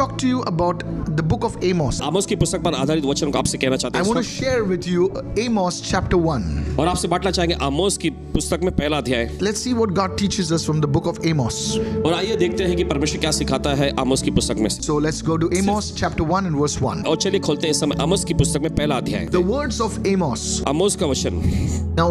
talk to you about the book of Amos. आमोस की पुस्तक पर आधारित वचन को आपसे कहना चाहते I हैं want to इस share with you Amos chapter 1. वक्त। और आपसे बांटना चाहेंगे आमोस की पुस्तक में पहला अध्याय। Let's see what God teaches us from the book of Amos. और आइए देखते हैं कि परमेश्वर क्या सिखाता है आमोस की पुस्तक में से। So let's go to Amos chapter 1 and verse 1. और चलिए खोलते हैं इस समय आमोस की पुस्तक में पहला अध्याय। The words of Amos. आमोस का वचन। Now,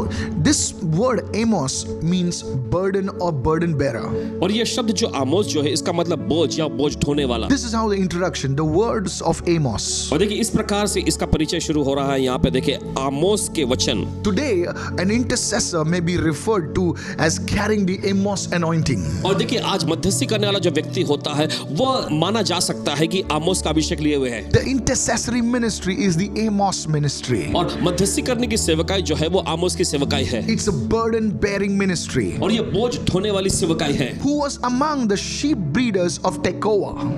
this word Amos means burden or burden bearer. और ये शब्द जो आमोस जो है इसका मतलब बोझ या बोझ ढोने वाला। This is how the introduction, the words of Amos. और देखिए इस प्रकार से इसका परिचय शुरू हो रहा है। यहाँ पे देखिए आमोस के वचन। Today, an intercessor may be referred to as carrying the Amos anointing. और देखिए आज मध्यस्थी करने वाला जो व्यक्ति होता है वह माना जा सकता है कि आमोस का अभिषेक लिए हुए है। The intercessory ministry is the Amos ministry. और मध्यस्थी करने की सेवकाई जो है वो आमोस की सेवकाई है। It's a burden bearing ministry. और ये बोझ ढोने वाली सेवकाई है। Who was among the sheep breeders of Tekoa.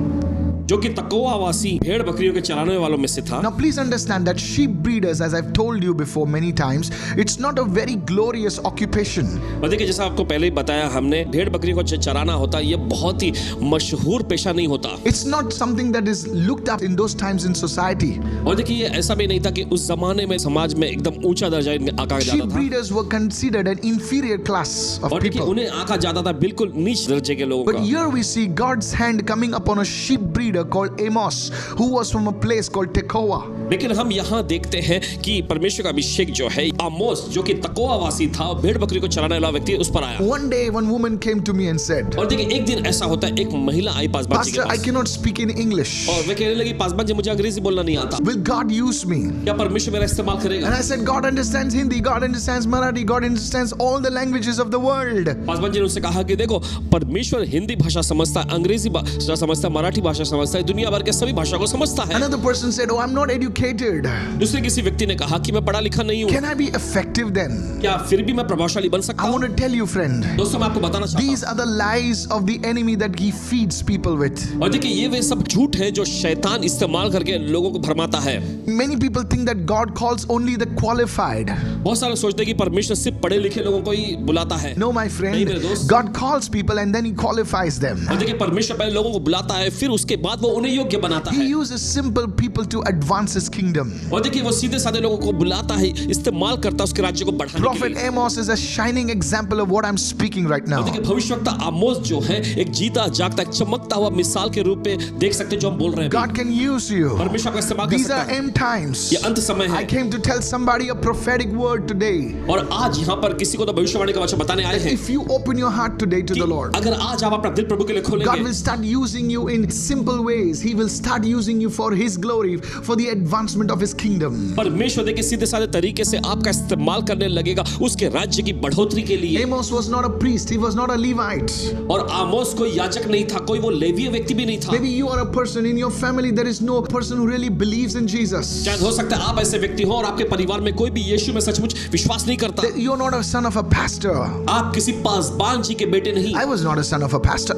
जो कि तकोआ वासी भेड़ बकरियों के चराने वालों में से था। Now please understand that sheep breeders, as I've told you before many times, it's not a very glorious occupation. और देखिए जैसा आपको पहले ही बताया हमने, भेड़ बकरियों को चराना होता है, ये बहुत ही मशहूर पेशा नहीं होता। It's not something that is looked up in those times in society. और देखिए ये ऐसा भी नहीं था कि उस जमाने में समाज में एकदम ऊंचा दर्जा इनमें आंका Sheep जाता था। breeders were considered an inferior class of और देखिए people. उन्हें आंका जाता था बिल्कुल नीच दर्जे के लोगों But का। here we see God's hand coming upon a sheep breeder called Amos, who was from a place called Tekoa. लेकिन हम यहाँ देखते हैं कि परमेश्वर का अभिषेक जो है आमोस जो कि तकोआ वासी था, भेड़ बकरी को चराने वाला व्यक्ति उस पर आया। One day one woman came to me and said, और देखिए एक दिन ऐसा होता है, एक महिला आई पासवान जी के Pastor, I pass cannot speak in English. और वे कहने लगी पासवान जी मुझे अंग्रेजी बोलना नहीं आता, Will God use me? क्या परमेश्वर मेरा इस्तेमाल करेगा? And I said, God understands Hindi, God understands Marathi, God understands all the languages of the world. Paswan ji ने उससे कहा कि देखो परमेश्वर हिंदी भाषा समझता है, अंग्रेजी भाषा समझता है, मराठी भाषा समझता है, दुनिया भर के सभी भाषा को समझता है। Another person said, Oh, I'm not educated. दूसरे किसी व्यक्ति ने कहा कि मैं पढ़ा लिखा नहीं हूँ, Can I be effective then? क्या फिर भी मैं प्रभावशाली बन सकता I हूँ? want to tell you, friend, दोस्तों मैं आपको बताना चाहता these are the lies of the enemy that he feeds people with. हूँ और देखिए ये वे सब झूठ है जो शैतान इस्तेमाल करके लोगों को भरमाता है। Many people think that God calls only the qualified. बहुत सारे सोचते हैं कि परमेश्वर सिर्फ पढ़े लिखे लोगों को ही बुलाता है। No, my नहीं friend, मेरे दोस्त। God calls people and then he qualifies them. और देखिए परमेश्वर पहले लोगों को बुलाता है, फिर उसके बाद वो उन्हें योग्य बनाता He है। uses simple people to advance his kingdom. और देखिए वो सीधे साधे लोगों को बुलाता है, इस्तेमाल करता है उसके राज्य को बढ़ाने के Prophet लिए। Amos is a shining example of what I'm speaking right और now. देखिए भविष्यवक्ता आमोस जो है एक जीता जागता एक चमकता हुआ मिसाल के रूप में देख सकते हैं जो हम बोल रहे हैं। God can use you. परमेश्वर का इस्तेमाल कर These सकता are है। end times. ये अंत समय I है came to tell somebody a prophetic word today. और आज यहाँ पर किसी को तो भविष्यवाणी का वचन बताने आए हैं If you open your heart today to कि the Lord, अगर आज आप अपना दिल प्रभु के लिए God खोलेंगे, will start using you in simple ways. He will start using you for His glory, for the advancement of His kingdom. परमेश्वर देखिए सीधे साधे तरीके से आपका इस्तेमाल करने लगेगा उसके राज्य की बढ़ोतरी के लिए। Amos was not a priest. He was not a Levite. और आमोस कोई याजक नहीं था, कोई वो लेवीय व्यक्ति भी नहीं था। Maybe you are a person in your family. There is no person who really believes in Jesus. शायद हो सकता है आप ऐसे व्यक्ति हो और आपके परिवार में कोई भी यीशु में सचमुच विश्वास नहीं करता। That you're not a son of a pastor. आप किसी पासबान जी के बेटे नहीं। I was not a son of a pastor.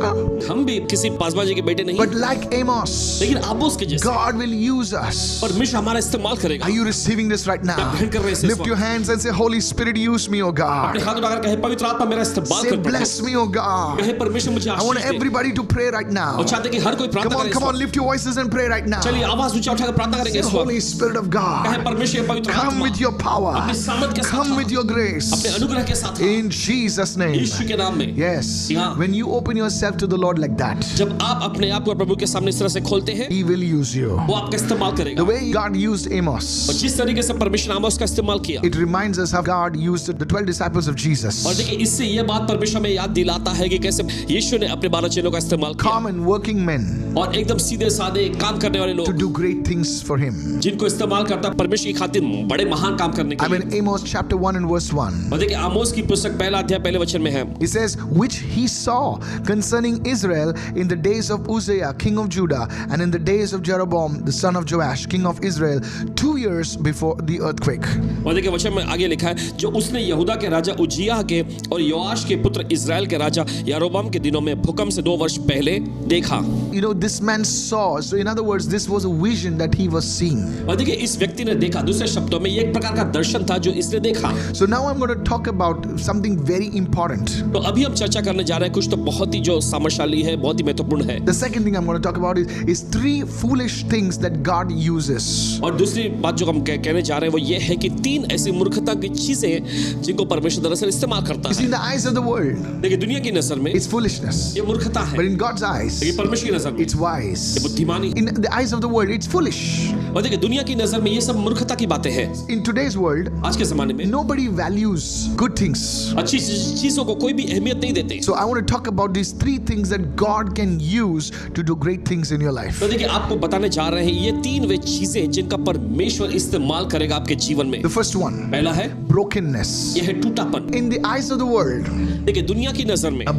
हम भी किसी पासबान जी के बेटे नहीं। But like Amos, लेकिन आमोस के जैसे God will use us. परमेश्वर हमारा इस्तेमाल करेगा। Are you receiving this right now? क्या ग्रहण कर रहे हैं इस Lift your hands and say, Holy Spirit, use me, oh God. अपने हाथ उठाकर कहे पवित्र आत्मा मेरा इस्तेमाल Say, कर प्रभु। bless me, oh God. कहे परमेश्वर मुझे I want Ashish they. everybody to pray right now. और चाहते कि हर कोई प्रार्थना करे इस Come on, वक्त। lift your voices and pray right now. चलिए आवाज ऊंचा उठाकर प्रार्थना करेंगे Say, इस वक्त। Holy Spirit of कहे God, परमेश्वर पवित्र come आत्मा with your power. अपने सामर्थ के साथ Come uh. with your grace. अपने अनुग्रह के साथ आ। In Jesus' name. यीशु के नाम में। Yes. हाँ। When you open yourself to the Lord like that, जब आप अपने आप को प्रभु के सामने इस तरह से खोलते हैं, He will use you. वो आपका इस्तेमाल करेगा। The way God used और Amos, जिस तरीके से परमेश्वर ने आमोस का इस्तेमाल किया, it reminds us how God used the 12 disciples of Jesus. और देखिए इससे ये बात परमेश्वर में याद दिलाता है कि कैसे यीशु ने अपने 12 चेलों का इस्तेमाल किया Common working men और एकदम सीधे साधे काम करने वाले to लोग do great things for Him. जिनको इस्तेमाल करता परमेश्वर की खातिर बड़े महान काम करने के I'm लिए। in Amos chapter 1 and verse 1. और देखिए आमोस की पुस्तक पहला अध्याय पहले वचन में है, It says, which he saw concerning Israel in the days of Uzziah, king of Judah, and in the days of Jeroboam, the son of Joash, king of Israel, 2 years before the earthquake. और देखिए वचन में आगे लिखा है जो उसने यहूदा के राजा उज्जियाह के और योआश के पुत्र इस्राएल के राजा यारोबाम के दिनों में भूकंप से 2 वर्ष पहले देखा। You know, this man saw, so in other words, this was a vision that he was seeing. और देखिए इस व्यक्ति ने देखा, दूसरे शब्दों में ये एक प्रकार का दर्शन था जो इसने देखा। So now I'm going to talk about something very important. तो अभी हम चर्चा करने जा रहे हैं कुछ तो बहुत ही जो सामर्थ्यशाली है, बहुत ही महत्वपूर्ण है। The second thing I'm going to talk talk about is three foolish things that God uses. और दूसरी बात जो हम कहने जा रहे हैं वो ये है कि 3 ऐसी मूर्खता की चीजें जिनको परमेश्वर दरअसल इस्तेमाल करता You see, है। in the eyes of the world, देखिए दुनिया की नजर में it's foolishness. ये मूर्खता है, But in God's eyes, लेकिन परमेश्वर की नजर में it's wise. ये बुद्धिमानी। In the eyes of the world, it's foolish. और देखिए दुनिया की नजर में ये सब मूर्खता की बातें हैं। In today's world, आज के जमाने में nobody values good things. अच्छी चीजों को कोई भी अहमियत नहीं देते। So I want to talk about these three things that God can use to do great things in your life. तो देखिए आपको बताने जा रहे हैं ये 3 वे चीजें जिनका परमेश्वर इस्तेमाल करेगा आपके जीवन में। The first one, पहला है brokenness. ये है टूटापन। In the eyes of the world, देखिए दुनिया की नजर में a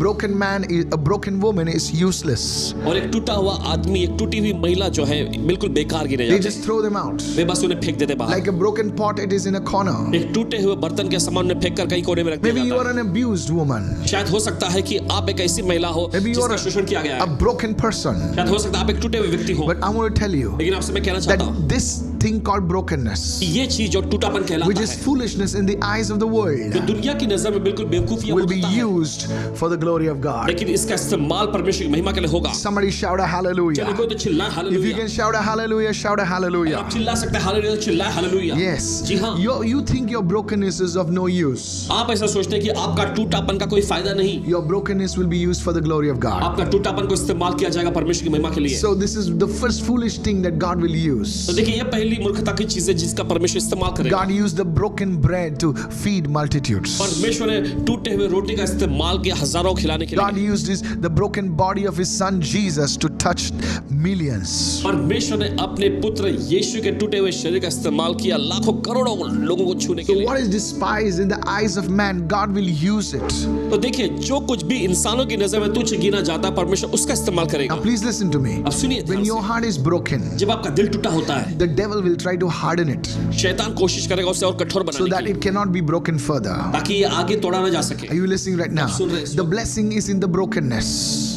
broken woman is useless. और एक टूटा हुआ आदमी, एक टूटी हुई महिला जो है बिल्कुल बेकार गिने They जाते just throw them out. वे बस उन्हें फेंक देते बाहर। Like a broken pot, it is in a corner. एक टूटे हुए बर्तन के सामान में फेंक कर कहीं कोने में रख दिया Maybe you जाता are an abused woman. है। शायद हो सकता है कि आप एक ऐसी महिला हो Maybe you जिसका are शोषण किया गया a है। broken person. शायद हो सकता है आप एक टूटे हुए व्यक्ति हो। But I want to tell you लेकिन आपसे मैं कहना चाहता that हूँ this thing called brokenness, ये चीज जो टूटापन which कहलाता is है, foolishness in the eyes of the world, जो दुनिया की नजर में बिल्कुल बेवकूफी will be होता है, used for the glory of God. लेकिन इसका इस्तेमाल परमेश्वर की महिमा के लिए होगा। Somebody shout a चलिए hallelujah. कोई तो चिल्लाए If you hallelujah. can shout a hallelujah, shout a hallelujah. आप चिल्ला सकते हैं हालेलुया, तो चिल्लाए हालेलुया। Yes. जी हाँ। You think your brokenness is of no use. आप ऐसा सोचते हैं कि आपका टूटापन का कोई फायदा नहीं, Your brokenness will be used for the glory of God. आपका टूटापन को इस्तेमाल किया जाएगा परमेश्वर की महिमा के लिए। So this is the first foolish thing that God will use. तो देखिए ये पहली मूर्खता की चीज है जिसका परमेश्वर इस्तेमाल करेगा। God used the broken bread to feed multitudes. परमेश्वर ने टूटे हुए रोटी का इस्तेमाल किया हजारों को खिलाने के God लिए। used the broken body of his son Jesus to touch millions. परमेश्वर ने अपने पुत्र यीशु के टूटे हुए शरीर का इस्तेमाल किया लाखों करोड़ों लोगों को छूने के So लिए। what is despised in the eyes of man, God will use it. तो देखिए जो कुछ भी इंसानों की नजर में तुच्छ गिना जाता है परमेश्वर उसका इस्तेमाल करेगा। Now please listen to me. अब सुनिए When ध्यान your से। heart is broken, जब आपका दिल टूटा होता है the devil will try to harden it शैतान कोशिश करेगा उसे और कठोर so बनाने that की it cannot be broken further. ताकि ये आगे तोड़ा ना जा सके। Are you listening right now? सुन रहे हैं, The blessing is in the brokenness.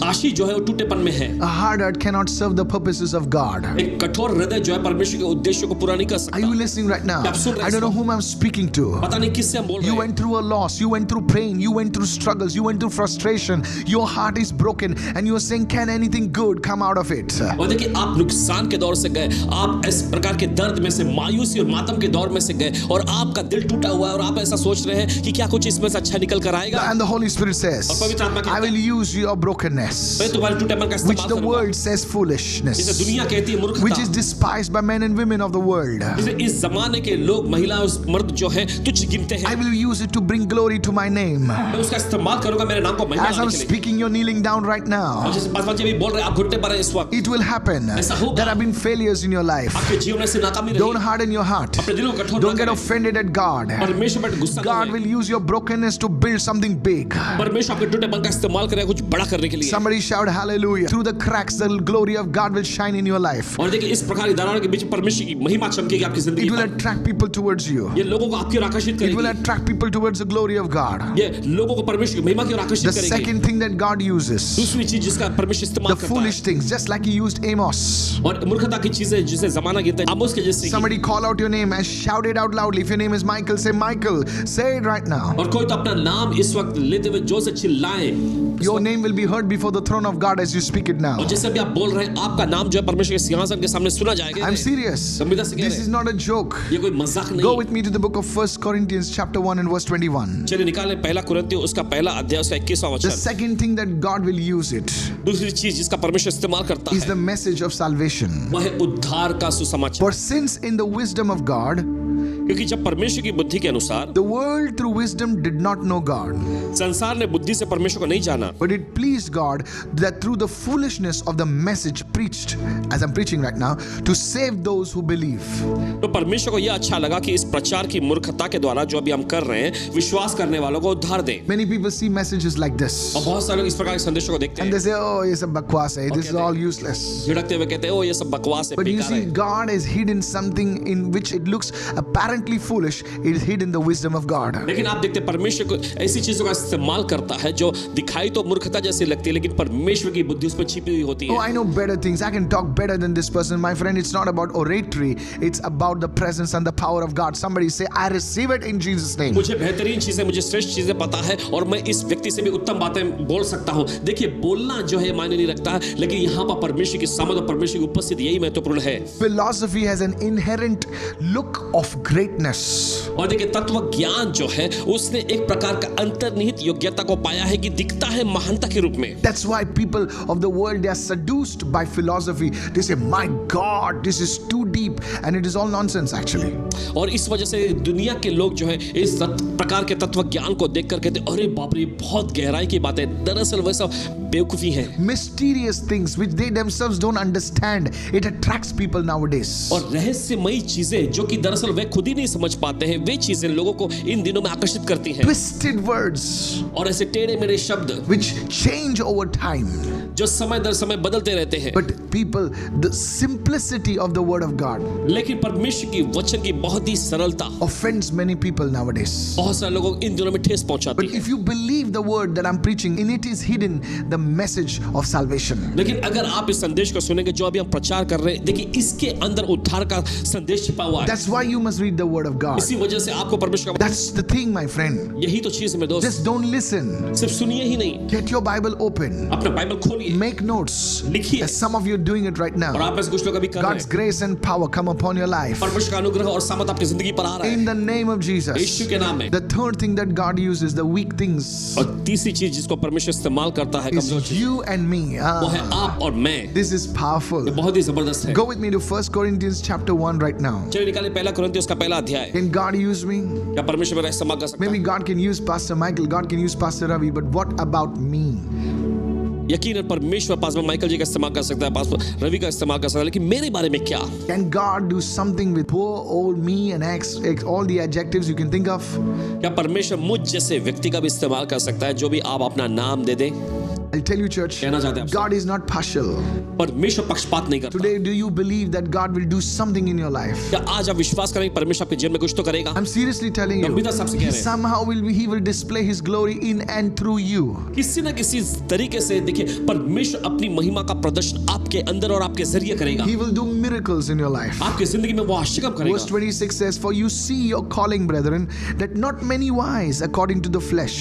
आशीष जो है वो टूटेपन में है। A hard heart cannot serve the purposes of God. एक कठोर हृदय जो है परमेश्वर के उद्देश्यों को पूरा नहीं कर Are you सकता। listening right now? आप सुन रहे हैं I don't know इस whom I'm speaking to. पता नहीं किससे हम बोल You रहे हैं। went through a loss, you went through pain, you went through struggles, you went through frustration. Your heart is broken and you're saying, can anything good come out of it? और देखिए आप नुकसान के दौर से गए, आप इस प्रकार के दर्द में से, मायूसी और मातम के दौर में से गए और आपका दिल टूटा हुआ है और आप ऐसा सोच रहे हैं कि क्या कुछ इसमें से अच्छा निकल कर आएगा। And the Holy Spirit says, और पवित्र आत्मा कहता I will use your brokenness, मैं तुम्हारे टूटेपन का which इस्तेमाल the करूंगा। world says जिसे foolishness, दुनिया कहती है मूर्खता, which is despised by men and women of the world. जिसे इस जमाने के लोग, महिला और मर्द जो है तुच्छ गिनते I हैं, will use it to bring glory to my name. मैं उसका इस्तेमाल करूंगा मेरे नाम को महिमा As I'm लाने के लिए। speaking, you're kneeling down right और now. जैसे पास बच्चे भी बोल रहे हैं आप घुटने पर हैं इस वक्त, It will happen. ऐसा होगा। There have been failures in your life. आपके जीवन में से नाकामी Don't रही, harden your heart. अपने दिलों को कठोर Don't न get करें। offended at God. परमेश्वर पर गुस्सा God न will करें। use your brokenness to build something big. परमेश्वर आपके टूटेपन का इस्तेमाल करेगा कुछ बड़ा करने के लिए। Somebody shout hallelujah. Through the cracks, the glory of God will shine in your life. और देखिए इस प्रकार की दरारों के बीच परमेश्वर की महिमा चमकेगी आपकी जिंदगी It will पर। attract people towards you. ये लोगों को आपकी ओर आकर्षित It will करेगी। attract people towards the glory of God. ये लोगों को परमेश्वर की महिमा की ओर The आकर्षित करेगी। second thing that God uses, दूसरी चीज जिसका परमेश्वर इस्तेमाल the करता foolish है things, just like He used Amos. और मूर्खता की चीजें जिसे जमाना गिनता है आमोस के जैसे ही। Somebody call out your name and shout it out loudly. If your name is Michael, say Michael. Say it right now. और कोई तो अपना नाम इस वक्त लेते हुए जोर से चिल्लाए। Your name will be heard before the throne of God as you speak it now. और जैसे अभी आप बोल रहे हैं आपका नाम जो है परमेश्वर के सिंहासन के सामने सुना जाएगा। I'm serious. गंभीरता से कह This रहे is हैं। not a joke. ये कोई मजाक Go नहीं। with me to the book of 1 Corinthians chapter 1 and verse 21. चलिए निकालें पहला कुरिन्थियों उसका पहला अध्याय उसका 21वां The वचन। second thing that God will use it दूसरी चीज जिसका परमेश्वर इस्तेमाल करता is the है message of salvation. वह है उद्धार का सुसमाचार। For since in the wisdom of God, क्योंकि जब परमेश्वर की बुद्धि के अनुसार the world through wisdom did not know God, संसार ने बुद्धि से परमेश्वर को नहीं जाना, but it pleased God that through the foolishness of the message preached, as I'm preaching right now, to save those who believe. तो परमेश्वर को यह अच्छा लगा कि इस प्रचार की मूर्खता के द्वारा जो अभी हम कर रहे हैं विश्वास करने वालों को उद्धार दे। Many people see messages like this और बहुत सारे लोग इस प्रकार के संदेशों को देखते and हैं, they say, oh, ये सब बकवास है, this is all useless. झिड़कते हुए कहते हैं ओ ये सब बकवास है, But you बेकार see, है। God has hidden something in which it looks apparently apparently foolish, it is hid in the wisdom of God. लेकिन आप देखते हैं परमेश्वर को ऐसी चीजों का इस्तेमाल करता है जो दिखाई तो मूर्खता जैसी लगती है, लेकिन परमेश्वर की बुद्धि उसमें छिपी हुई होती Oh, है। I know better things. I can talk better than this person. My friend, it's not about oratory. It's about the presence and the power of God. Somebody say, I receive it in Jesus' name. मुझे बेहतरीन चीजें, मुझे श्रेष्ठ चीजें पता है और मैं इस व्यक्ति से भी उत्तम बातें बोल सकता हूँ। देखिए, बोलना जो है मायने नहीं रखता, लेकिन यहाँ पर परमेश्वर की सामर्थ और परमेश्वर की उपस्थिति यही महत्वपूर्ण है। Philosophy has an inherent look of greatness. और देखिए, तत्व ज्ञान जो है उसने एक प्रकार का अंतर्निहित योग्यता को पाया है कि दिखता है महानता के रूप में। That's why people of the world, they are seduced by philosophy. They say, my God, this is too deep, and it is all nonsense actually. और इस वजह से दुनिया के लोग जो है इस प्रकार के तत्व ज्ञान को देखकर कहते, अरे बाप रे, बहुत गहराई की बात है। दरअसल वैसा बेवकूफी है। Mysterious things which they themselves don't understand, it attracts people nowadays. और रहस्यमयी चीजें जो कि दरअसल वे खुद ही नहीं समझ पाते हैं, वे चीजें लोगों को इन दिनों में आकर्षित करती हैं। Twisted words और ऐसे टेढ़े मेढ़े शब्द which change over time. जो समय दर समय बदलते रहते हैं। But people, the simplicity of the word of God लेकिन परमेश्वर की वचन की बहुत ही सरलता offends many people nowadays. बहुत सारे लोगों को इन दिनों में ठेस पहुंचाती But है। if you believe the word that I'm preaching, in it is hidden the message of salvation. लेकिन अगर आप इस संदेश को सुनेंगे जो अभी हम प्रचार कर रहे हैं, देखिए इसके अंदर उद्धार का संदेश छिपा हुआ है। That's why you must read the word of God. इसी वजह से आपको परमेश्वर का, That's the thing, my friend. यही तो चीज है मेरे दोस्त। Just don't listen. सिर्फ सुनिए ही नहीं, Get your Bible open. अपना बाइबल खोलिए, Make notes. लिखिए। As some of you are doing it right और now. आप में से कुछ लोग अभी कर रहे God's हैं। grace and power come upon your life. परमेश्वर का अनुग्रह और सामर्थ आपकी जिंदगी पर आ रहा In है the name of Yeshu Jesus. के नाम में। The third thing that God uses, the weak things, और तीसरी चीज जिसको परमेश्वर इस्तेमाल करता है is कमजोर चीज, you and me. वो है आप और मैं। This is powerful. ये बहुत ही जबरदस्त है। Go with me to 1 Corinthians chapter 1 right now. चलिए निकाले पहला कुरिन्थियों उसका पहला अध्याय। Can God use me? क्या परमेश्वर मेरा इस्तेमाल कर सकता Maybe है? God can use Pastor Michael, God can use Pastor Ravi, but what about me? यकीनन परमेश्वर पास्टर माइकल जी का इस्तेमाल कर सकता है, पास्टर रवि का इस्तेमाल कर सकता है, लेकिन मेरे बारे में क्या? Can God do something with poor old me and all the adjectives you can think of? क्या परमेश्वर मुझ जैसे व्यक्ति का भी इस्तेमाल कर सकता है जो भी आप अपना नाम दे दें? I'll tell you, church, कहना चाहते हैं आपसे। God is not partial. परमेश्वर पक्षपात नहीं करता। Today, do you believe that God will do something in your life? क्या आज आप विश्वास करें कि परमेश्वर आपके जीवन में कुछ तो करेगा? I'm seriously telling you, गंभीरता से आपसे कह रहे हैं। somehow He will display His glory in and through you. किसी न किसी तरीके से देखिए परमेश्वर अपनी महिमा का प्रदर्शन आपके अंदर और आपके जरिए करेगा। He will do miracles in your life. आपकी जिंदगी में वो आश्चर्य Verse करेगा। 26 says, For you see your calling, brethren, that not many wise according to the flesh,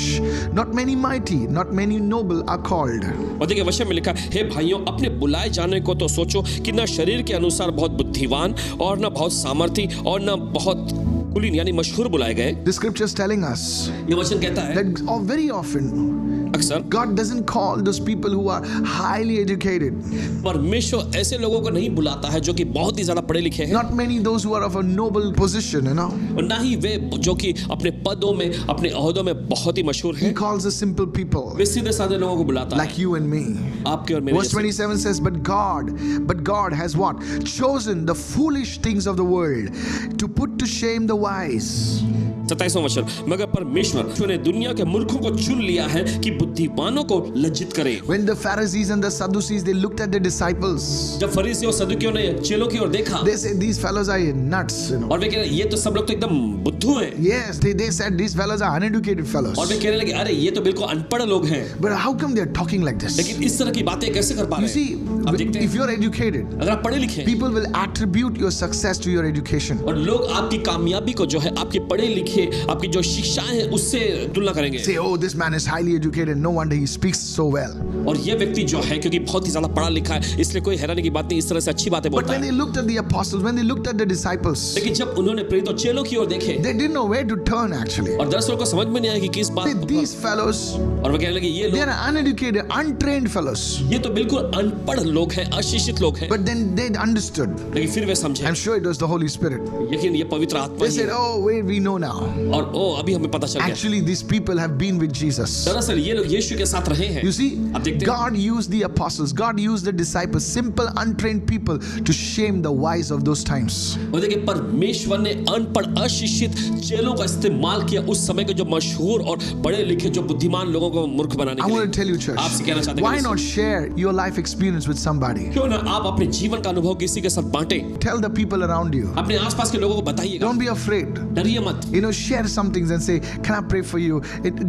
not many mighty, not many noble are called. और देखिए वचन में लिखा है, भाइयों अपने बुलाए जाने को तो सोचो कि ना शरीर के अनुसार बहुत बुद्धिवान और ना बहुत सामर्थी और ना बहुत कुलीन यानी मशहूर बुलाए गए। The scripture is telling us ये वचन कहता है that very often अक्सर God doesn't call those people who are highly educated. परमेश्वर ऐसे लोगों को नहीं बुलाता है जो कि बहुत ही ज्यादा पढ़े लिखे हैं, Not many those who are of a noble position, और ना ही वे जो कि अपने पदों में अपने ओहदों में बहुत ही मशहूर He हैं। calls the simple people वे सीधे साधे लोगों को बुलाता like है, you and me. आपके और मेरे Verse जैसे। 27 says, But God has what? Chosen the foolish things of the world to put to shame the wise. 27वां वचन, मगर परमेश्वर ने दुनिया के मूर्खों को चुन लिया है कि बुद्धिमानों को लज्जित करे। When the Pharisees and the Sadducees, they looked at the disciples, जब फरीसी और सदुकियों ने चेलों की ओर देखा they said, These fellows are nuts, और वे कह रहे ये तो सब लोग तो एकदम बुद्धू हैं, Yes, they said these fellows are uneducated fellows. और वे कहने लगे अरे ये तो बिल्कुल अनपढ़ लोग हैं, But how come they are talking like this? लेकिन इस तरह की बातें कैसे कर पा You रहे see, हैं? आप देखते if हैं you're educated, अगर आप पढ़े लिखे हैं people will attribute your success to your education. और लोग आपकी कामयाबी को जो है आपके पढ़े लिखे आपकी जो शिक्षाएं हैं उससे तुलना करेंगे, Say, oh, this man is highly educated, no wonder he speaks so well. और ये व्यक्ति जो है क्योंकि बहुत ही ज्यादा पढ़ा लिखा है इसलिए कोई हैरानी की बात नहीं, इस तरह से अच्छी बातें But बोलता when है। they looked at the apostles, when they looked at the disciples, लेकिन जब उन्होंने प्रेरित और चेलों की ओर देखे they didn't know where to turn actually. और दरअसल को समझ में नहीं आया कि किस बात Say, these fellows, और वे कहने लगे ये they लोग are uneducated, untrained fellows. ये तो बिल्कुल अनपढ़ लोग हैं, अशिक्षित लोग हैं, But then they understood. लेकिन फिर वे समझे, I'm sure it was the Holy Spirit. लेकिन ये पवित्र आत्मा They ही said, है। oh, wait, we know now. और अभी हमें पता चल गया। Actually, these people have been with Jesus. दरअसल ये लोग यीशु के साथ रहे हैं। You see, आप देखते हैं God used the apostles, God used the disciples, simple, untrained people to shame the wise of those times. और देखिए परमेश्वर ने अनपढ़ अशिक्षित चेलों का इस्तेमाल किया उस समय के जो मशहूर और बड़े लिखे जो बुद्धिमान लोगों को मूर्ख बनाने I के लिए। want to tell you, church, आपसे कहना चाहते हैं why not share your life experience with somebody? क्यों ना आप अपने जीवन का अनुभव किसी के साथ बांटें, Tell the people around you. अपने आसपास के लोगों को बताइएगा। Don't be afraid. डरिए मत। Share some things and say, can I pray for you?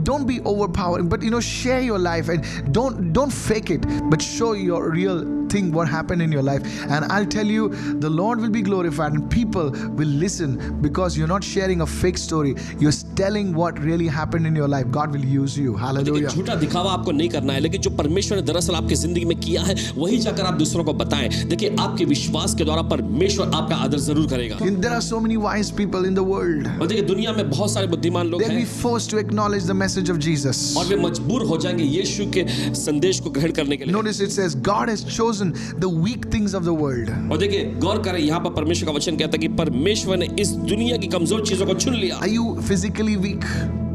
Don't be overpowering, but share your life and don't fake it, but show your real thing, what happened in your life. And I'll tell you, the Lord will be glorified and people will listen because you're not sharing a fake story. You're telling what really happened in your life. God will use you. Hallelujah. झूठा दिखावा आपको नहीं करना है, लेकिन जो परमेश्वर ने दरअसल आपकी जिंदगी में किया है वही जाकर आप दूसरों को बताएं। देखिए आपके विश्वास के द्वारा परमेश्वर आपका आदर जरूर करेगा। There are so many wise people in the world. और देखिए दुनिया में बहुत सारे बुद्धिमान लोग They'll be हैं forced to acknowledge the message of Jesus. और वे मजबूर हो जाएंगे यीशु के संदेश को ग्रहण करने के लिए। Notice it says God has chosen the weak things of the world. और देखिए गौर करें यहाँ पर परमेश्वर का वचन कहता है कि परमेश्वर ने इस दुनिया की कमजोर चीजों को चुन लिया। Are you physically weak?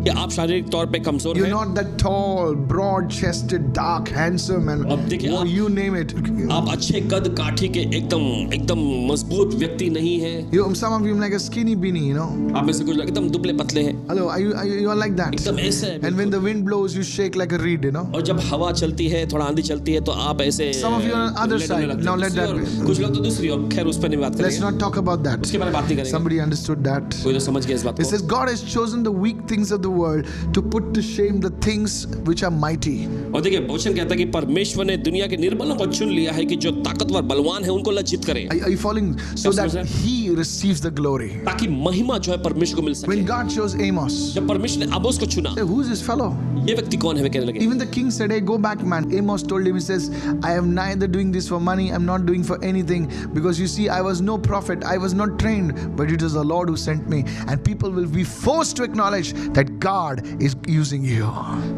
कि आप शारीरिक तौर पे कमजोर You're हैं। not that tall, broad-chested, dark, handsome, and अब देखिए आप- you name it. आप अच्छे कद काठी के एकदम मजबूत व्यक्ति नहीं हैं। Some of you are like a skinny beanie, आप में से कुछ लोग एकदम दुबले पतले हैं, Hello, you are like that. एकदम ऐसे हैं। And when the wind blows, you shake like a reed, और जब हवा चलती है, थोड़ा आंधी चलती है, तो आप ऐसे Some of you are on the other लेटने side. लगते हैं। Now let दूसरी that ओर, be. कुछ लोग तो दूसरी ओर, खैर उस पर नहीं बात Let's करेंगे, not talk about that. उसके बारे में बात नहीं करेंगे। Somebody understood that. कोई तो समझ गया इस बात It को। says God has chosen the weak things of the world to put to shame the things which are mighty. और देखिए वचन कहता है कि परमेश्वर ने दुनिया के निर्बलों को चुन लिया है कि जो ताकतवर बलवान है उनको लज्जित करे, Are you following? So Yes, that sir. He receives the glory. ताकि महिमा जो है परमेश्वर को मिल When सके। God chose Amos, जब परमेश्वर ने आमोस को चुना, say, who is this fellow? ये व्यक्ति कौन है, वे कहने लगे। Even the king said, hey, go back, man. Amos told him, he says, I am neither doing this for money, I'm not doing for anything. Because you see, I was no prophet, I was not trained, but it was the Lord who sent me. And people will be forced to acknowledge that God is using you.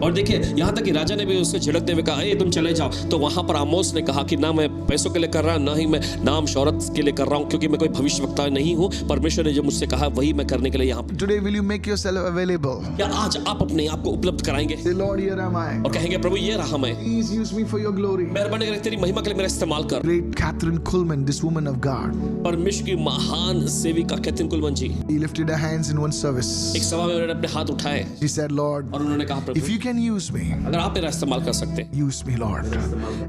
और देखिए यहाँ तक कि राजा ने भी उससे झिड़कते हुए कहा, तुम चले जाओ। तो वहां पर आमोस ने कहा कि ना मैं पैसों के लिए कर रहा, ना ही मैं नाम शौहरत के लिए कर रहा हूँ, क्योंकि मैं कोई भविष्यवक्ता नहीं हूँ। परमेश्वर ने जो मुझसे कहा वही मैं करने के लिए यहाँ। Today, will you make yourself available? क्या आज आप अपने आप को उपलब्ध कराएंगे Say, Lord, here am I. और कहेंगे प्रभु ये रहा मैं, Please use me for your glory. मेहरबानी करके तेरी महिमा के लिए मेरा इस्तेमाल कर। Great Catherine Kuhlman, this woman of God, परमेश्वर की महान सेविका Kathryn Kuhlman ji he lifted her hands in one service. एक सभा में उन्होंने अपने हाथ उठाए She said, Lord, और उन्होंने कहा if Prabhu you can use me, अगर आप मेरा इस्तेमाल कर सकते हैं, use me, Lord.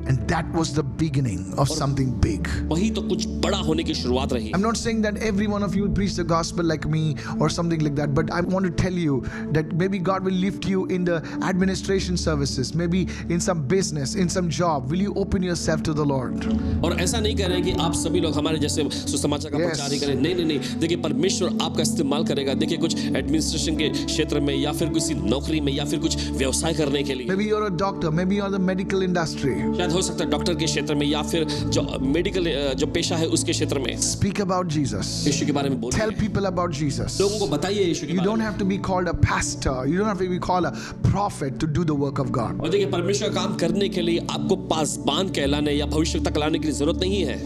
And that was the beginning of something big. वही तो कुछ बड़ा होने की शुरुआत रही। I'm not saying that every one of you will preach the gospel like me or something like that, but I want to tell you that maybe God will lift you in the administration services, maybe in some business, in some job. Will you open yourself to the Lord? और ऐसा नहीं कह रहे हैं कि आप सभी लोग हमारे जैसे सुसमाचार का Yes. प्रचार ही करें, नहीं। देखिए परमेश्वर आपका इस्तेमाल करेगा। देखिए कुछ एडमिनिस्ट्रेशन के क्षेत्र में या फिर किसी नौकरी में या फिर कुछ व्यवसाय करने के लिए, Maybe you're a doctor, maybe you're the medical industry. शायद हो सकता है डॉक्टर के क्षेत्र में या फिर जो मेडिकल जो पेशा है उसके क्षेत्र में Speak about Jesus. यीशु के बारे में बोलिए, Tell people about Jesus. लोगों को बताइए यीशु के You बारे don't में। have to be called a pastor. You don't have to be called a prophet to do the work of God. और देखिए परमेश्वर का काम करने के लिए आपको पासबान कहलाने या भविष्यवक्ता कहलाने की जरूरत नहीं है।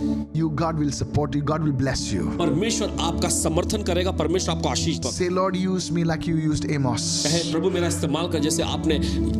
God will support you. God will bless you. परमेश्वर आपका समर्थन करेगा, परमेश्वर आपको आशीष देगा। Say, Lord, use me like you used Amos. कहे प्रभु मेरा इस्तेमाल कर जैसे आपने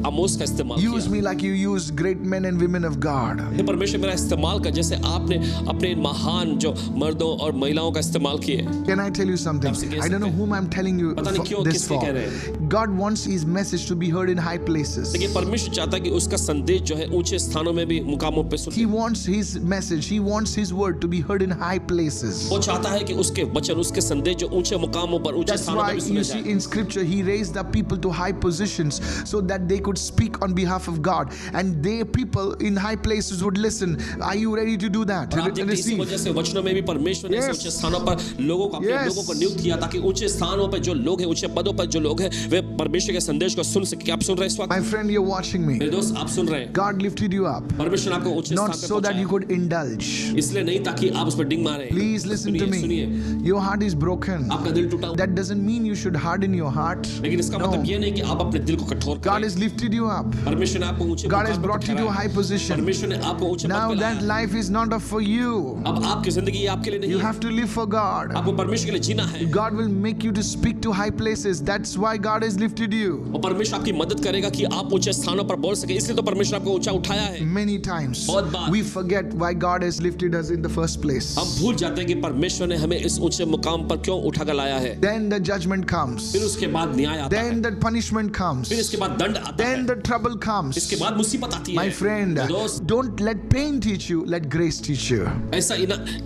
आमोस का इस्तेमाल Use किया। me like you used great men and women of God. हे परमेश्वर मेरा इस्तेमाल कर जैसे आपने अपने इन महान जो मर्दों और महिलाओं का इस्तेमाल किए। Can I tell you something? I don't know whom I'm telling you पता नहीं क्यों this किसके for. कह रहे हैं। God wants His message to be heard in high places. देखिए परमेश्वर चाहता है कि उसका संदेश जो है ऊंचे स्थानों में भी मुकामों पे सुने। He wants His message, He wants His word to be heard in high places. वो चाहता है कि उसके वचन, उसके संदेश जो ऊंचे मुकामों पर, ऊंचे That's स्थानों why पर भी you सुने see जाए। in scripture He raised up people to high positions so that they could speak on behalf of God, and they people in high places would listen. Are you ready to do that? और आप देखते हैं इसी Receive. वजह से वचनों में भी परमेश्वर ने Yes. ऊंचे स्थानों पर लोगों को, अपने Yes. लोगों को नियुक्त किया ताकि ऊंचे स्थानों पर जो लोग हैं, ऊंचे पदों पर जो लोग हैं, वे परमेश्वर के संदेश को सुन सके। क्या आप सुन रहे हैं इस वक्त? My friend, you're watching me. मेरे दोस्त आप सुन रहे हैं। God lifted you up परमेश्वर ने आपको ऊंचे not स्थान so पर that you पहुंचाया, could indulge. इसलिए नहीं ताकि आप उस पर डिंग मारें। Please listen to me. सुनिए, Your heart is broken. आपका दिल टूटा हुआ, That doesn't mean you should harden your heart. लेकिन इसका No. मतलब ये नहीं कि आप अपने दिल को कठोर God करें। has lifted you up. परमेश्वर ने आपको ऊंचे God has मुकाम पर brought you to a ठहराया। high position. परमेश्वर ने आपको ऊंचे Now पद पे that लाया। life is not for you. अब आपकी जिंदगी ये आपके लिए नहीं You है, have to live for God. आपको परमेश्वर के लिए जीना है। God will make you to speak to high places. That's why God has lifted you. और परमेश्वर आपकी मदद करेगा कि आप ऊंचे स्थानों पर बोल सके, इसलिए तो परमेश्वर आपको ऊंचा उठाया है। Many times बहुत बार we forget why God has lifted us in the first place. हम भूल जाते हैं कि परमेश्वर ने हमें इस ऊंचे मुकाम पर क्यों उठा कर लाया है। Then the judgment comes. फिर उसके बाद न्याय आता है, Then the punishment comes. फिर इसके बाद दंड आता Then है, the trouble comes. इसके बाद मुसीबत आती My है। friend, मेरे दोस्त, don't let pain teach you, let grace teach you. ऐसा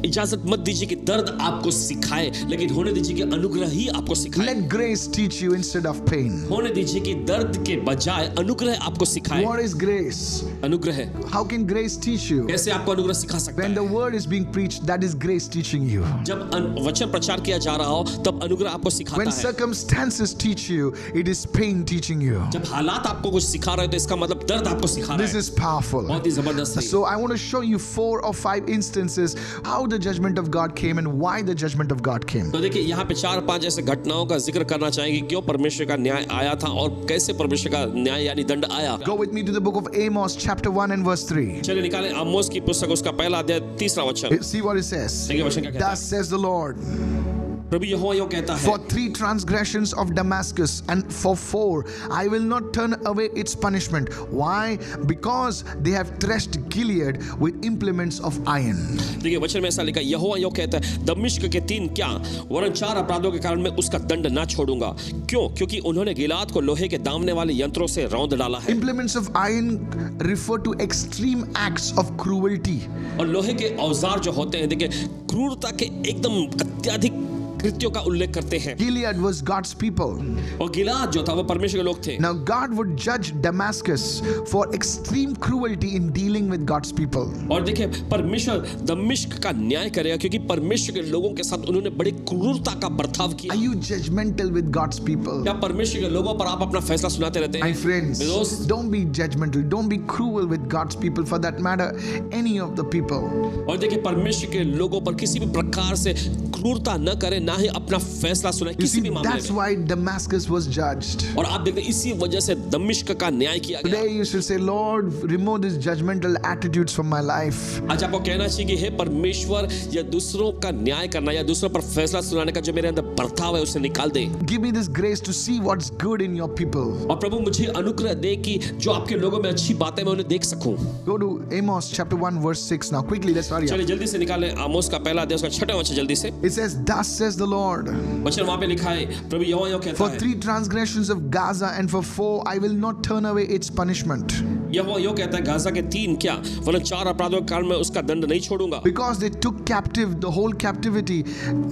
इजाजत मत दीजिए कि दर्द आपको सिखाए, लेकिन होने दीजिए कि अनुग्रह ही आपको सिखाए। Let grace teach you instead of pain. होने दीजिए कि दर्द के बजाय अनुग्रह आपको सिखाए। What is grace? अनुग्रह How can grace teach you? कैसे आपको अनुग्रह सिखा सकता When है? the word is being preached, that is grace teaching you. जब वचन प्रचार किया जा रहा हो तब अनुग्रह आपको When सिखाता है। circumstances teach you, it is pain teaching you. जब हालात आपको कुछ सिखा रहे हो तो इसका मतलब दर्द आपको सिखा रहा This है। is powerful. बहुत ही जबरदस्त है। So I want to show you 4 or 5 instances how the judgment of God came and why the judgment of God came. तो देखिए यहाँ पे 4-5 ऐसे घटनाओं का जिक्र करना चाहेंगे, क्यों परमेश्वर का न्याय आया था और कैसे परमेश्वर का न्याय यानी दंड आया। Go with me to the book of Amos chapter 1 and verse 3. चलिए निकालें आमोस की पुस्तक उसका पहला अध्याय 3रा वचन। See what it says. देखिए वचन क्या कहता Thus says the Lord, प्रभु यहोवा यूं कहता है, for 3 transgressions of Damascus and for 4 I will not turn away its punishment. Why? Because they have threshed Gilead with implements of iron. देखिए वचन में ऐसा लिखा, यहोवा यूं कहता है, दमिश्क के 3 क्या वरन 4 अपराधों के कारण मैं उसका दंड ना छोड़ूंगा। क्यों? क्योंकि उन्होंने गिलाद को लोहे के दामने वाले यंत्रों से रौंद डाला है। Implements of iron refer to extreme acts of cruelty. और लोहे के औजार जो होते हैं, देखिए क्रूरता के एकदम अत्यधिक कृत्यों का उल्लेख करते हैं। Gilead was God's people. और गिलाद जो था वो परमेश्वर के लोग थे। Now God would judge Damascus for extreme cruelty in dealing with God's people. और देखिए परमेश्वर दमिश्क का न्याय करेगा क्योंकि परमेश्वर के लोगों के साथ उन्होंने बड़ी क्रूरता का बर्ताव किया। Are you judgmental with God's people? क्या परमेश्वर के लोगों पर आप अपना फैसला सुनाते रहते My हैं? friends, मेरे दोस्त, don't be judgmental. Don't be cruel with God's people, for that matter, any of the people. और देखिए परमेश्वर के लोगों पर किसी भी प्रकार से क्रूरता न करें, ना ही अपना फैसला सुनाए You किसी see, भी मामले that's में। why Damascus was judged. और आप देखते हैं इसी वजह से दमिश्क का न्याय किया गया। Today you should say, Lord, remove these judgmental attitudes from my life. आज आपको कहना चाहिए कि हे परमेश्वर, या दूसरों का न्याय करना या दूसरों पर फैसला सुनाने का जो मेरे अंदर बर्ताव है उसे निकाल दे। Give me this grace to see what's good in your people. और प्रभु मुझे अनुग्रह दे कि जो आपके लोगों में अच्छी बातें मैं उन्हें देख सकूं। Go to Amos chapter 1 verse 6 now. Quickly, let's hurry up. चलिए जल्दी से निकालें आमोस का पहला अध्याय उसका 6वां वचन जल्दी से। It says, thus says the Lord, वचन वहां पे लिखा है, प्रभु यहोवा यूं कहता for है, 3 transgressions of Gaza and for 4 I will not turn away its punishment. यहोवा यूं कहता है, गाजा के 3 क्या वरन 4 अपराधों के कारण मैं उसका दंड नहीं छोड़ूंगा। Because they took captive the whole captivity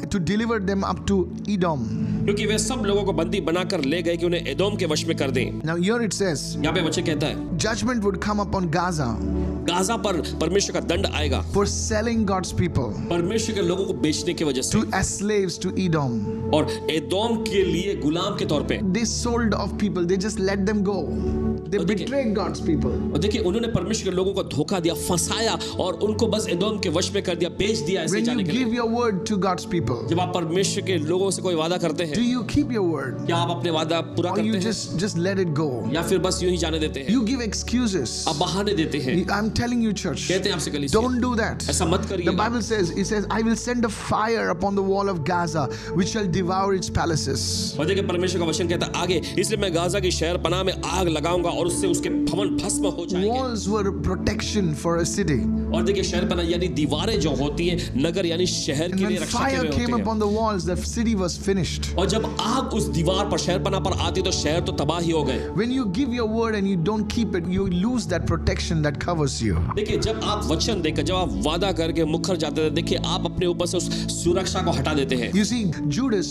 to deliver them up to Edom. क्योंकि वे सब लोगों को बंदी बनाकर ले गए कि उन्हें एदोम के वश में कर दें। Now here it says, यहाँ पे वचन कहता है, judgment would come upon Gaza Gaza पर परमेश्वर का दंड आएगा for selling God's people परमेश्वर के लोगों को बेचने की वजह से, to as slaves to Edom. और एदोम के लिए गुलाम के तौर पे। They sold off people. They just let them go. They और देखिए- betrayed God's people. और देखिए उन्होंने परमेश्वर के लोगों को धोखा दिया, फंसाया और उनको बस एदोम के वश में कर दिया, बेच दिया ऐसे When you जाने के give लिए। your word to God's people, जब आप परमेश्वर के लोगों से कोई वादा करते do हैं, you keep your word क्या आप अपने वादा पूरा or you करते हैं just let it go? या फिर बस यूं ही जाने देते हैं? You give excuses. आप बहाने देते हैं। I'm telling you, church, कहते हैं आपसे कलीसिया, don't do that. ऐसा मत The करिए। Bible says, it says, I will send a fire upon the wall of Gaza, which shall devour its palaces. और देखिए परमेश्वर का वचन कहता है आगे, इसलिए मैं गाजा की शहर पनाह में आग लगाऊंगा और उससे उसके भवन भस्म हो जाएंगे। Walls were protection for a city. और देखिए शहर पनाह यानी दीवारें जो होती हैं, नगर यानी शहर And के when लिए रक्षा के fire लिए came होते हैं। upon the walls, the city was finished. और जब आग उस दीवार पर शहर पनाह पर आती तो शहर तो तबाह ही हो गए। When you give your word and you don't keep it, you lose that protection that covers you. देखिए जब आप वचन देकर, जब आप वादा करके मुखर जाते थे, देखिए आप अपने ऊपर से उस सुरक्षा को हटा देते हैं। You see, Judas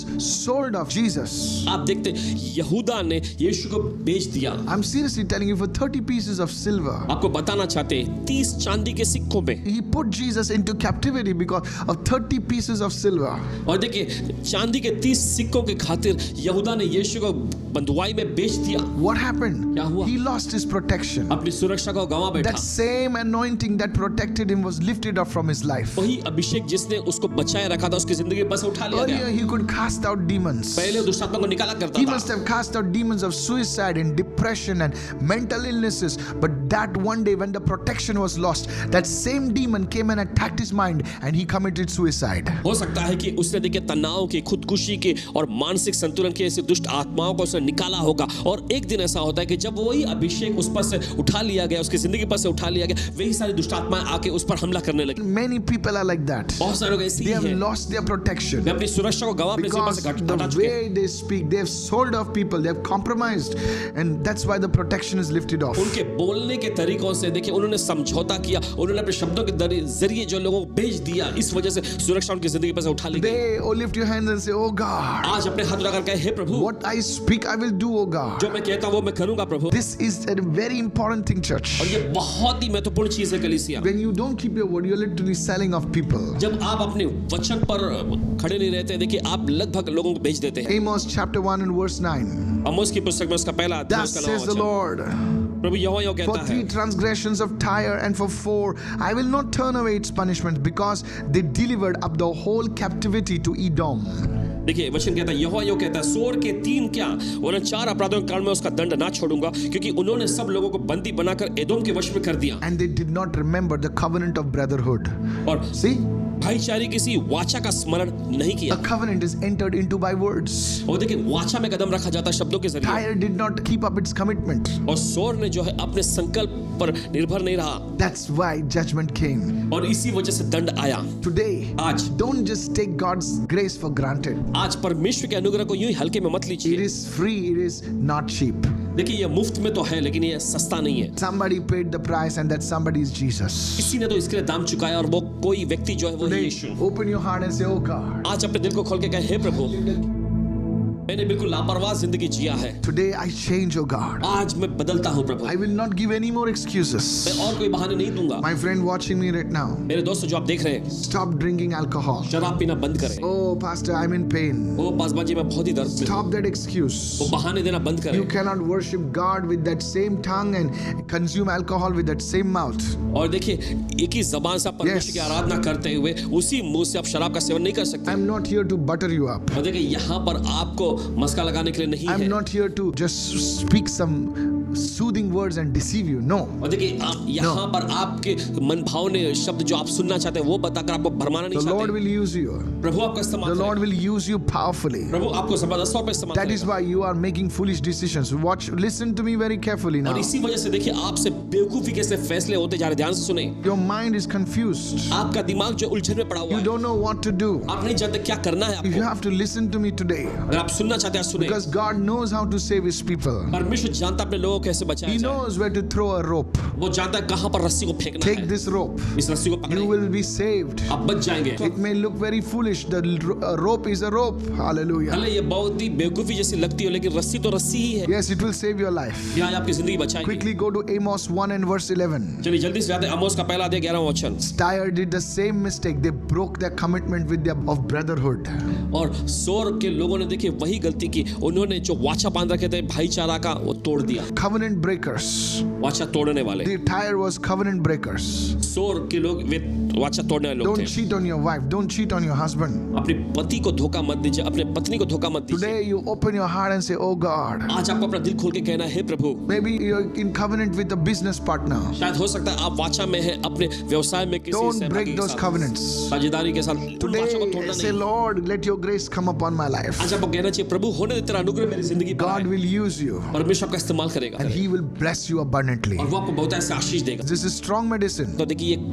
sold off Jesus. आप देखते यहूदा ने यीशु को बेच दिया। I'm seriously telling you, for 30 pieces of silver, आपको बताना चाहते हैं 30 चांदी के सिक्कों में, he put Jesus into captivity because of 30 pieces of silver. और देखिए चांदी के 30 सिक्कों के खातिर यहूदा ने यीशु को बंधुआई में बेच दिया। What happened? क्या हुआ? He lost his protection. अपनी सुरक्षा को गंवा बैठा। That same anointing that protected him was lifted up from his life. वही अभिषेक जिसने उसको बचाए रखा था उसकी जिंदगी पर से उठा लिया Earlier गया। he could cast out demons. पहले दुष्ट आत्मा को निकाला करता He था। must have cast out demons of suicide and depression and mental illnesses. But that one day when the protection was lost, that same demon came and attacked his mind and he committed suicide. हो सकता है कि उसने देखिए तनाव के, खुदकुशी के और मानसिक संतुलन के ऐसे दुष्ट आत्माओं को उसने निकाला होगा। और एक दिन ऐसा होता है कि जब वही अभिषेक उस पर से उठा लिया गया, उसकी जिंदगी पर से उठा लिया गया, वही सारी दुष्ट आत्माएं आके उस पर हमला करने लगी। Many people are like that. बहुत सारे लोग ऐसे They ही have हैं। lost their protection वे अपनी सुरक्षा को गवा अपने जिम्मे because से हटा the चुके हैं। way they speak, they have sold off people, they have compromised, and that's why the protection is lifted off. उनके बोलने के तरीकों से देखिए उन्होंने समझौता किया, उन्होंने अपने शब्दों के जरिए जो लोगों को बेच दिया, इस वजह से सुरक्षा उनकी जिंदगी पर से उठा ली गई। They oh lift your hands and say, "Oh God, आज अपने हाथ उठाकर कहे, हे प्रभु, what I speak I will do, oh God." जो मैं कहता हूँ वो मैं करूंगा प्रभु। This is a very important thing, church. और ये बहुत ही महत्वपूर्ण चीज है कलीसिया। When you don't keep your word, you're literally selling off people. जब आप अपने वचन पर खड़े नहीं रहते, देखिए आप लगभग लोगों को बेच देते हैं। Amos chapter 1 and verse 9. आमोस की पुस्तक में उसका पहला अध्याय Thus उसका 9वां says the वचन। Lord, प्रभु यहोवा यूं for कहता 3 है, transgressions of Tyre and for 4, I will not turn away its punishment, because they delivered up the whole captivity to Edom. देखिए वचन कहता है, यहोवा यूं कहता है, सोर के 3 क्या और 4 अपराधों के कारण मैं उसका दंड ना छोड़ूंगा, क्योंकि उन्होंने सब लोगों को बंदी बनाकर एदोम के वश में कर दिया। And they did not remember the covenant of brotherhood. और See, भाईचारे किसी वाचा का स्मरण नहीं किया। a covenant is entered into by words. और देखिए वाचा में कदम रखा जाता है शब्दों के जरिए। Tyre did not keep up its commitment. और सोर ने जो है अपने संकल्प पर निर्भर नहीं रहा, That's why judgment came. और इसी वजह से दंड आया। Today, आज don't just take God's grace for granted. आज परमेश्वर के अनुग्रह को यूं ही हल्के में मत It लीजिए। is free, it is not cheap. देखिए ये मुफ्त में तो है, लेकिन ये सस्ता नहीं है। Somebody paid the price, and that somebody is Jesus. किसी ने तो इसके लिए दाम चुकाया, और वो कोई व्यक्ति जो है वो Today, Yeshu. open your heart and say, "Oh God, आज अपने दिल को खोल के कहे, हे प्रभु, मैंने बिल्कुल लापरवाह जिंदगी जिया है, today I change, oh God. आज मैं बदलता हूँ प्रभु, I will not give any more excuses." मैं और कोई बहाने नहीं दूंगा। My friend watching me right now, मेरे दोस्तों जो आप देख रहे हैं, stop drinking alcohol. शराब पीना बंद करें। Oh, Pastor, I'm in pain. ओ पासबाजी में बहुत ही दर्द में, Stop that excuse. वो बहाने देना बंद करें। You cannot worship God with that same tongue and consume alcohol with that same mouth. और देखिए एक ही जबान से आप परमेश्वर की आराधना करते हुए उसी मुंह से आप शराब का सेवन नहीं कर सकते। I'm not here to butter you up. और देखिए यहाँ पर आपको मस्का लगाने के लिए नहीं I'm है। not here to just speak some soothing words and deceive you. No. और देखिए आप यहाँ पर आपके मन भावने शब्द जो आप सुनना चाहते हैं वो बताकर आपको भरमाना The नहीं Lord चाहते। will use you. प्रभु आपका The इस्तेमाल Lord करेगा। will use you powerfully. प्रभु आपको जबरदस्त तौर पे इस्तेमाल That is करेगा। why you are making foolish decisions. Listen to me very carefully now. और इसी वजह से देखिए आपसे बेवकूफी के से फैसले होते जा रहे, ध्यान से सुने। Your mind is confused. आपका दिमाग जो उलझन में पड़ा हुआ You है, don't know what to do. आप नहीं जानते क्या करना है If you आपको। have to listen to me today, अगर आप सुनना चाहते हैं सुने। because God knows how to save His people. परमेश्वर जानता है अपने लोगों को कैसे बचाया He जाए। knows where to throw a rope. वो जानता है कहाँ पर रस्सी को फेंकना Take है। this rope. इस रस्सी को You पकड़ें, will be saved. आप बच जाएंगे। It may look very foolish. The rope is a rope. Hallelujah. भले ये बहुत ही बेवकूफी जैसी लगती हो, लेकिन रस्सी तो रस्सी ही है। Yes, it will save your life. यहाँ आपकी जिंदगी बचाएगी। Quickly go to Amos 1 and verse 11. चलिए जल्दी से जाते हैं आमोस का पहला अध्याय 11वां वचन। Tyre did the same mistake. They broke their commitment with their of brotherhood. और सोर के लोगों ने देखिए वही गलती की, उन्होंने जो वाचा बांध रखे थे भाईचारा का वो तोड़ दिया। Covenant breakers. वाचा तोड़ने वाले The Tyre was covenant breakers. सोर के लोग वे वाचा तोड़ने वाले लोग Don't थे। cheat on your wife. Don't cheat on your husband. अपनी पति को धोखा मत दीजिए, अपने पत्नी को धोखा मत दीजिए। Today you open your heart and say, "Oh God." आज आपको अपना दिल खोल के कहना है, प्रभु। Maybe you're in covenant with a business partner. शायद हो सकता है आप वाचा में हैं अपने व्यवसाय में किसी Don't सहभागी break के those साथ, covenants. साझेदारी के साथ उन Today वाचों को तोड़ना say, नहीं। "Lord, let your grace come upon my life." आज आपको कहना चाहिए, प्रभु होने दे तेरा अनुग्रह मेरी जिंदगी पर God आए। will use you परमेश्वर आपका इस्तेमाल करेगा and He will bless you abundantly. और वो आपको बहुत ऐसे आशीष देगा। This is strong medicine. तो देखिए ये एक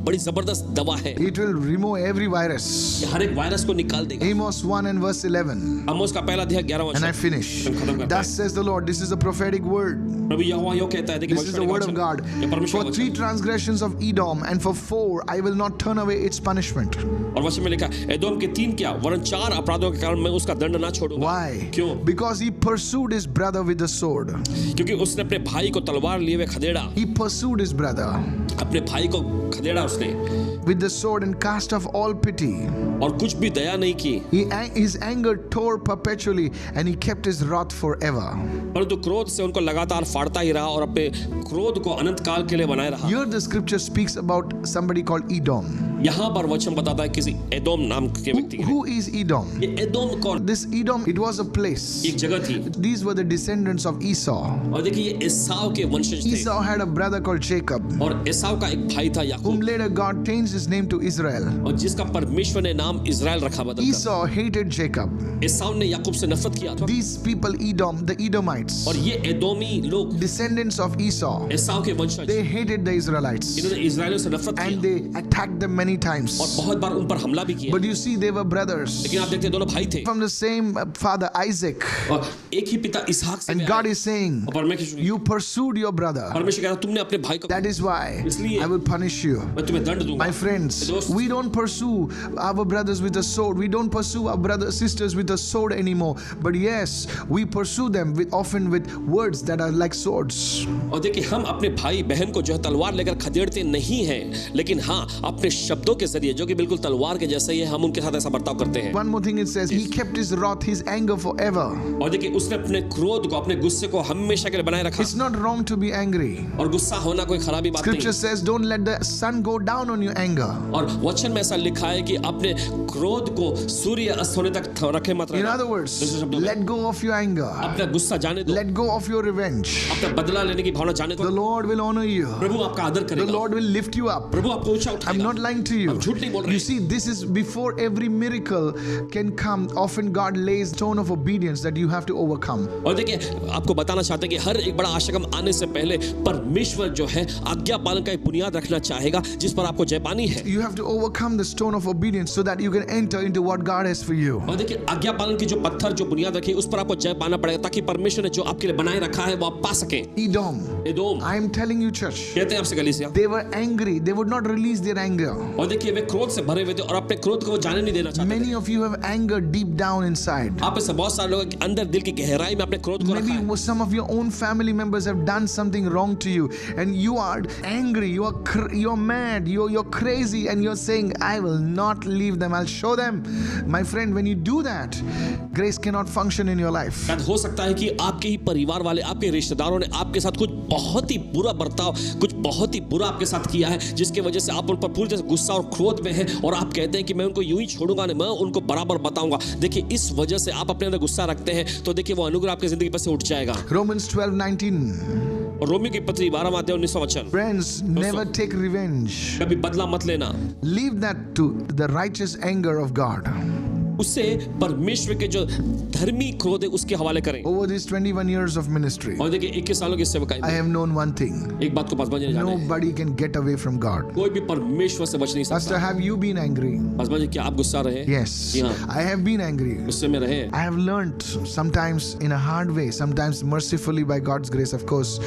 बड़ी जबरदस्त दवा है, It will remove every virus. ये हर एक वायरस को निकाल देगा। Amos 1 and verse 11. आमोस का पहला अध्याय 11वां And I वचन। finish. खत्म करते Thus हैं। says the Lord. This is a prophetic word. प्रभु यहोवा यो कहता है, देखिए This is the word of God. ये परमेश्वर For का 3 वचन। transgressions of Edom and for 4 I will not turn away its punishment. और वचन में लिखा है, एदोम के 3 क्या वरन 4 अपराधों के कारण मैं उसका दंड ना छोड़ूंगा। Why? क्यों? Because he pursued his brother with the sword. क्योंकि उसने अपने भाई को तलवार लिए हुए खदेड़ा, He pursued his brother. अपने भाई को खदेड़ा उसने। with the sword and cast off all pity. और कुछ भी दया नहीं की, His anger tore perpetually and he kept his wrath forever. परंतु क्रोध से उनको लगातार फाड़ता ही रहा और अपने क्रोध को अनंत काल के लिए बनाए रहा। Here the scripture speaks about somebody called Edom. यहाँ पर वचन बताता है किसी एदोम नाम के व्यक्ति के। Who is Edom? ये एदोम कौन? This Edom, it was a place. एक जगह थी। These were the descendants of Esau. और देखिए ये एसाव के वंशज थे। Esau had a brother called Jacob, और एसाव का एक भाई था whom Yakub, later God changed his name to Israel. और जिसका परमेश्वर ने नाम इज़राइल रखा बदलकर। Esau hated Jacob. एसाव ने याकूब से नफरत किया था। These people, Edom, the Edomites, और ये एदोमी लोग descendants of Esau, एसाव के वंशज, they hated the Israelites इन्होंने इज़राइलियों से नफरत and किया they attacked them many और times. बहुत बार उन पर हमला भी किया। But you see, they were brothers लेकिन आप देखते हैं दोनों भाई थे from the same father, Isaac. और एक ही पिता इसहाक से And वे God आए। is saying, और परमेश्वर you pursued your brother. परमेश्वर कह रहा तुमने अपने भाई को, That is why इसलिए I will punish you. मैं तुम्हें दंड दूंगा। My friends, दोस्त, we don't pursue our brothers with a sword. We don't pursue our brothers sisters with a sword anymore. But yes, we pursue them often with words that are like swords. और देखिए हम अपने भाई बहन को जो है तलवार लेकर खदेड़ते नहीं हैं, लेकिन हाँ अपने शब्दों के जरिए जो कि बिल्कुल तलवार के जैसे ही है, हम उनके साथ ऐसा बर्ताव करते हैं। One more thing it says, he kept his wrath, his anger forever. और देखिए उसने अपने क्रोध को, अपने गुस्से को हमेशा के लिए बनाए रखा। It's not wrong to be angry. और गुस्सा होना कोई खराबी बात नहीं। Scripture says, don't let the sun go down on your anger. और वचन में ऐसा लिखा है कि अपने क्रोध को सूर्य अस्त होने तक रखे मत In रहना। other words, दूसरे शब्दों में, let go of your anger. अपना गुस्सा जाने दो, Let go of your revenge. अपना बदला लेने की भावना जाने The दो। Lord will honor you. प्रभु आपका आदर The करेगा, Lord will lift you up. प्रभु आपको ऊंचा I'm उठाएगा। not lying to you. हम झूठ नहीं बोल रहे। You see, this is before every miracle can come. Often God lays tone of obedience that you have to overcome. और देखिए आपको बताना चाहते हैं कि हर एक बड़ा आशगम आने से पहले परमेश्वर जो है आज्ञा पालन का एक बुनियाद रखना चाहेगा जिस पर आपको जय पानी है। You have to overcome the stone of obedience so that you can enter into what God has for you. और देखिए आज्ञा पालन की जो पत्थर जो बुनियाद रखी है उस पर आपको जय पाना पड़ेगा ताकि परमेश्वर ने जो आपके लिए बनाए रखा है वो आप पा सकें। Edom, Edom I am telling you, church, कहते हैं आपसे कलीसिया, they were angry. They would not release their anger. और देखिए वे क्रोध से भरे हुए थे और अपने क्रोध को वो जाने नहीं देना चाहते थे। Many of you have anger deep down inside. आप में से बहुत सारे लोग अंदर दिल की गहराई में अपने क्रोध को रखा है। Maybe some of your own family members have done something wrong to you, and you are angry. You're mad. You're crazy, and you're saying, "I will not leave them. I'll show them." My friend, when you do that, grace cannot function in your life. शायद हो सकता है कि आपके ही परिवार वाले, आपके रिश्तेदारों ने आपके साथ कुछ बहुत ही बुरा बर्ताव, कुछ बहुत ही बुरा आपके साथ किया है, जिसके वजह से आप उन पर पूरी तरह से गुस्सा और क्रोध में हैं और आप कहते हैं कि मैं उनको यूं ही छोड़ूंगा नहीं, मैं उनको बराबर बताऊंगा। देखिए इस वजह से आप अपने अंदर गुस्सा रखते हैं तो देखिए वो अनुग्रह आपकी जिंदगी पर से उठ जाएगा। Romans 12:19. और रोमियो की पत्री 12वां अध्याय 19वां वचन, Friends, never take revenge. कभी बदला मत लेना, Leave that to the righteous anger of God. उससे परमेश्वर के जो धर्मी क्रोध है उसके हवाले करें। Over these 21 years of ministry, और देखिए 21 सालों की सेवकाई I में have known one thing. एक बात को पासवान जी ने जाना है, Nobody can get away from God. कोई भी परमेश्वर से बच नहीं Pastor, सकता। have you been angry? Paswan ji क्या आप गुस्सा रहे? Yes, Yeah. I have been angry. गुस्से में रहे। I have learned sometimes in a hard way, sometimes mercifully by God's grace, of course.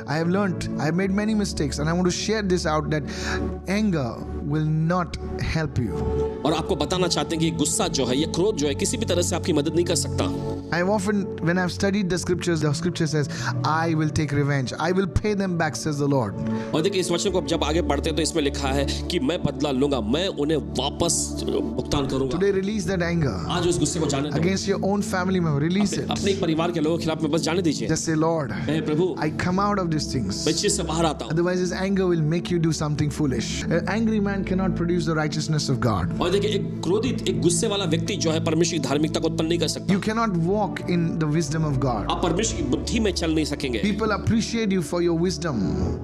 I have learned, I have made many mistakes, and I want to share this out that anger will not help you. और आपको बताना चाहते हैं कि गुस्सा जो है, ये क्रोध जो है, किसी भी तरह से आपकी मदद नहीं कर सकता। I have often, when I've studied the scripture says, I will take revenge. I will pay them back, says the Lord. और देखिए इस वचन को जब आगे पढ़ते हैं तो इसमें लिखा है कि मैं बदला लूंगा, मैं उन्हें वापस भुगतान करूंगा। Today, release that anger आज उस गुस्से को जाने दो, against your own family member. Release it. अपने परिवार के लोगों के खिलाफ में बस जाने दीजिए। Just say, Lord, hey Prabhu, I come out of these things. मैं इस चीज से बाहर आता हूँ। Otherwise, this anger will make you do something foolish. An angry man cannot produce the righteousness of God. और देखिए एक क्रोधित, एक गुस्से वाला व्यक्ति जो है परमेश्वर की धार्मिकता को उत्पन्न नहीं कर सकता। You cannot walk in the wisdom of God. आप परमेश्वर की बुद्धि में चल नहीं सकेंगे। People appreciate you for your wisdom.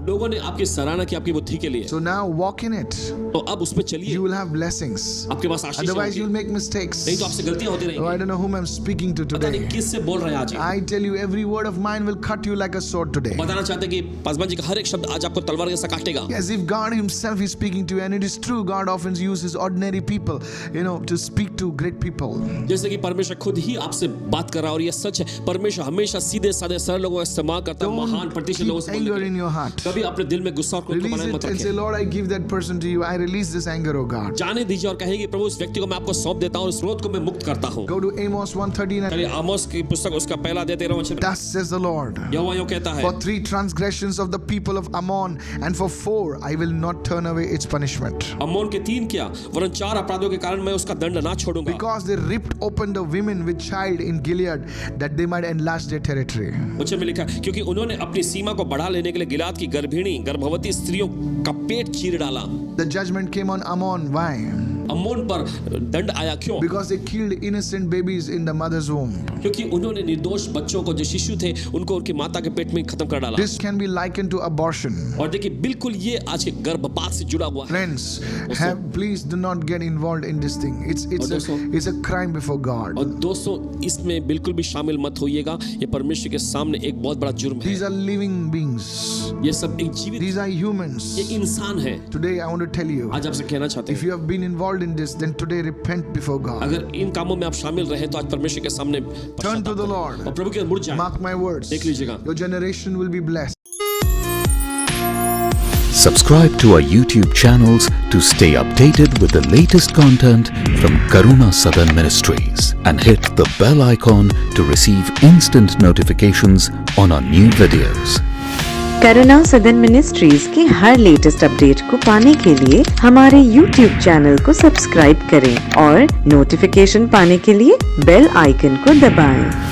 लोगों ने आपकी सराहना की आपकी बुद्धि के लिए, So now walk in it. तो अब उसमें चलिए, You will have blessings. आपके पास आशीष Otherwise, होगी। you'll make mistakes. नहीं तो आपसे गलतियां होती Oh, I रहेंगी। don't know whom I'm speaking to पता नहीं today. किससे बोल रहे हैं आज। I tell you, every word of mine will cut you like a sword today. बताना चाहते हैं कि पासवान जी का हर एक शब्द आज आपको तलवार जैसा काटेगा। As if God Himself is speaking to you, and it is true, God often uses ordinary people, to speak to great people. जैसे कि परमेश्वर खुद ही आपसे बात कर रहा है और ये सच है, परमेश्वर हमेशा सीधे साधे सरल लोगों का इस्तेमाल करता है महान प्रतिष्ठित Keep लोगों से बोलने anger के in लिए। your heart. कभी अपने दिल में गुस्सा और क्रोध को Release बनाए it मत and say, रखें। Lord, I give that person to you. I release this anger, oh God. जाने दीजिए और कहेंगे प्रभु इस व्यक्ति को मैं आपको सौंप देता हूँ, इस क्रोध को मैं मुक्त करता हूँ। Go to Amos 1:13. चलिए आमोस की पुस्तक उसका पहला अध्याय 13वां वचन। Thus says the Lord. यहोवा यूं कहता है, For 3 transgressions of the people of Ammon, and for 4 I will not turn away its punishment. अम्मोन के 3 क्या वरन 4 अपराधों के कारण मैं उसका दंड ना छोड़ूंगा। Because they ripped open the women with child in Gilead, that they might enlarge their territory. वचन में लिखा है, क्योंकि उन्होंने अपनी सीमा को बढ़ा लेने के लिए गिलाद की गर्भिणी गर्भवती स्त्रियों का पेट चीर डाला। The judgment came on Ammon. Why? अम्मोन पर दंड आया क्यों? Because they killed innocent babies in the mother's womb. क्योंकि उन्होंने निर्दोष बच्चों को जो शिशु थे उनको उनकी माता के पेट में खत्म कर डाला। This can be likened to abortion. और देखिए बिल्कुल ये आज के गर्भपात से जुड़ा हुआ है। Friends, please do not get involved in this thing. It's a crime before God. और दोस्तों इसमें बिल्कुल भी शामिल मत होइएगा, ये परमेश्वर के सामने एक बहुत बड़ा जुर्म है। These are living beings. ये सब एक जीवित, These are humans. ये इंसान है। Today I want to tell you, आज आपसे कहना चाहते if हैं, you have been involved in this, then today repent before God. अगर इन कामों में आप शामिल रहे तो आज परमेश्वर के सामने Turn to the Lord. और प्रभु की ओर मुड़ जाएं। Mark my words. देख लीजिएगा। Your generation will be blessed. Subscribe to our YouTube channels to stay updated with the latest content from Karuna Southern Ministries and hit the bell icon to receive instant notifications on our new videos. करुणा सदन ministries के हर latest update को पाने के लिए हमारे YouTube channel को subscribe करें और नोटिफिकेशन पाने के लिए बेल आइकन को दबाएं।